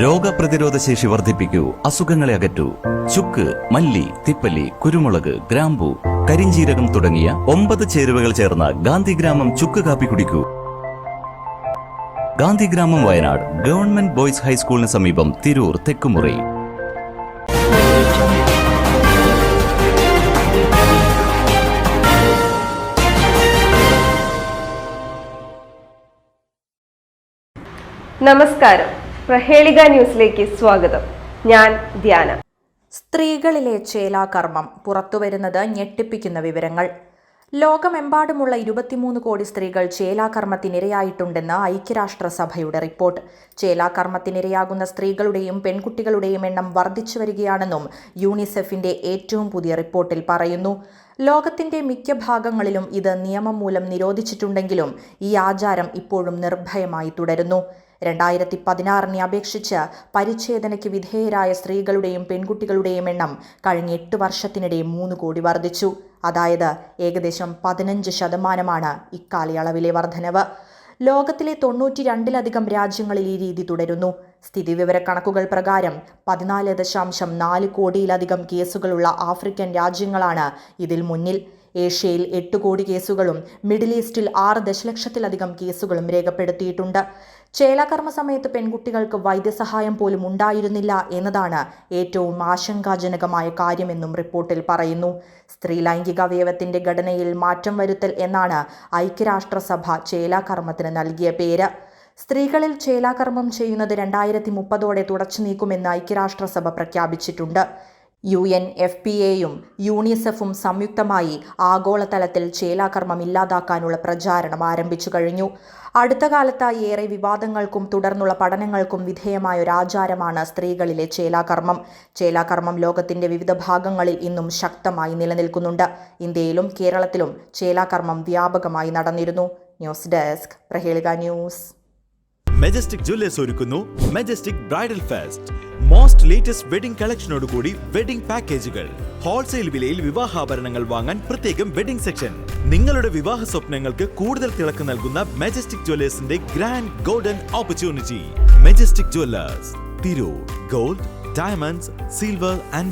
രോഗപ്രതിരോധ ശേഷി വർദ്ധിപ്പിക്കൂ, അസുഖങ്ങളെ അകറ്റൂ. ചുക്ക്, മല്ലി, തിപ്പല്ലി, കുരുമുളക്, ഗ്രാമ്പു, കരിഞ്ജീരകം തുടങ്ങിയ 9 ചേരുവകൾ ചേർന്ന ഗാന്ധിഗ്രാമം ചുക്ക് കാപ്പി കുടിക്കൂ. ഗാന്ധിഗ്രാമം, വയനാട് ഗവൺമെന്റ് ബോയ്സ് ഹൈസ്കൂളിന് സമീപം, തിരൂർ തെക്കുമുറി. നമസ്കാരം, പ്രഹേളിക ന്യൂസിലേക്ക് സ്വാഗതം. ഞാൻ ധ്യാന. സ്ത്രീകളിലെ ചേലാകർമ്മം പുറത്തുവരുന്നത് ഞെട്ടിപ്പിക്കുന്ന വിവരങ്ങൾ. ലോകമെമ്പാടുമുള്ള 23 കോടി സ്ത്രീകൾ ചേലാകർമ്മത്തിനിരയായിട്ടുണ്ടെന്ന് ഐക്യരാഷ്ട്രസഭയുടെ റിപ്പോർട്ട്. ചേലാകർമ്മത്തിനിരയാകുന്ന സ്ത്രീകളുടെയും പെൺകുട്ടികളുടെയും എണ്ണം വർദ്ധിച്ചു വരികയാണെന്നും യൂണിസെഫിന്റെ ഏറ്റവും പുതിയ റിപ്പോർട്ടിൽ പറയുന്നു. ലോകത്തിന്റെ മിക്ക ഭാഗങ്ങളിലും ഇത് നിയമം മൂലം നിരോധിച്ചിട്ടുണ്ടെങ്കിലും ഈ ആചാരം ഇപ്പോഴും നിർഭയമായി തുടരുന്നു. 2016 അപേക്ഷിച്ച് പരിച്ഛേദനയ്ക്ക് വിധേയരായ സ്ത്രീകളുടെയും പെൺകുട്ടികളുടെയും എണ്ണം കഴിഞ്ഞ 8 വർഷത്തിനിടെ 3 കോടി വർദ്ധിച്ചു. അതായത് ഏകദേശം 15% ഇക്കാലയളവിലെ വർധനവ്. ലോകത്തിലെ 92-ലധികം രാജ്യങ്ങളിൽ ഈ രീതി തുടരുന്നു. സ്ഥിതിവിവരക്കണക്കുകൾ പ്രകാരം 14.4 കോടിയിലധികം കേസുകളുള്ള ആഫ്രിക്കൻ രാജ്യങ്ങളാണ് ഇതിൽ മുന്നിൽ. ഏഷ്യയിൽ 8 കോടി കേസുകളും മിഡിൽ ഈസ്റ്റിൽ 6 ദശലക്ഷത്തിലധികം കേസുകളും രേഖപ്പെടുത്തിയിട്ടുണ്ട്. ചേലാകർമ്മ സമയത്ത് പെൺകുട്ടികൾക്ക് വൈദ്യസഹായം പോലും ഉണ്ടായിരുന്നില്ല എന്നതാണ് ഏറ്റവും ആശങ്കാജനകമായ കാര്യമെന്നും റിപ്പോർട്ടിൽ പറയുന്നു. സ്ത്രീ ലൈംഗിക അവയവത്തിന്റെ ഘടനയിൽ മാറ്റം വരുത്തൽ എന്നാണ് ഐക്യരാഷ്ട്രസഭ ചേലാകർമ്മത്തിന് നൽകിയ പേര്. സ്ത്രീകളിൽ ചേലാകർമ്മം ചെയ്യുന്നത് 2030 തുടച്ചു നീക്കുമെന്ന് ഐക്യരാഷ്ട്രസഭ പ്രഖ്യാപിച്ചിട്ടുണ്ട്. UNFPAയും യൂണിസെഫും സംയുക്തമായി ആഗോളതലത്തിൽ ചേലാകർമ്മം ഇല്ലാതാക്കാനുള്ള പ്രചാരണം ആരംഭിച്ചു കഴിഞ്ഞു. അടുത്ത കാലത്തായി ഏറെ വിവാദങ്ങൾക്കും തുടർന്നുള്ള പഠനങ്ങൾക്കും വിധേയമായ ഒരു ആചാരമാണ് സ്ത്രീകളിലെ ചേലാകർമ്മം. ചേലാകർമ്മം ലോകത്തിന്റെ വിവിധ ഭാഗങ്ങളിൽ ഇന്നും ശക്തമായി നിലനിൽക്കുന്നുണ്ട്. ഇന്ത്യയിലും കേരളത്തിലും ചേലാകർമ്മം വ്യാപകമായി നടന്നിരുന്നു. ന്യൂസ് ഡെസ്ക്, പ്രഹേളിക ന്യൂസ്. മെജസ്റ്റിക് ജ്വല്ലേഴ്സ് ഒരുക്കുന്നു Majestic bridal fest. Most latest wedding കളക്ഷനോടുകൂടി വെഡിംഗ് പാക്കേജുകൾ. ഹോൾസെയിൽ വിലയിൽ വിവാഹാഭരണങ്ങൾ വാങ്ങാൻ പ്രത്യേകം വെഡിംഗ് സെക്ഷൻ. നിങ്ങളുടെ വിവാഹ സ്വപ്നങ്ങൾക്ക് കൂടുതൽ തിളക്കം നൽകുന്ന മെജസ്റ്റിക് ജ്വല്ലേഴ്സിന്റെ grand golden opportunity. Majestic Jewellers, Tirur. Gold, diamonds, silver and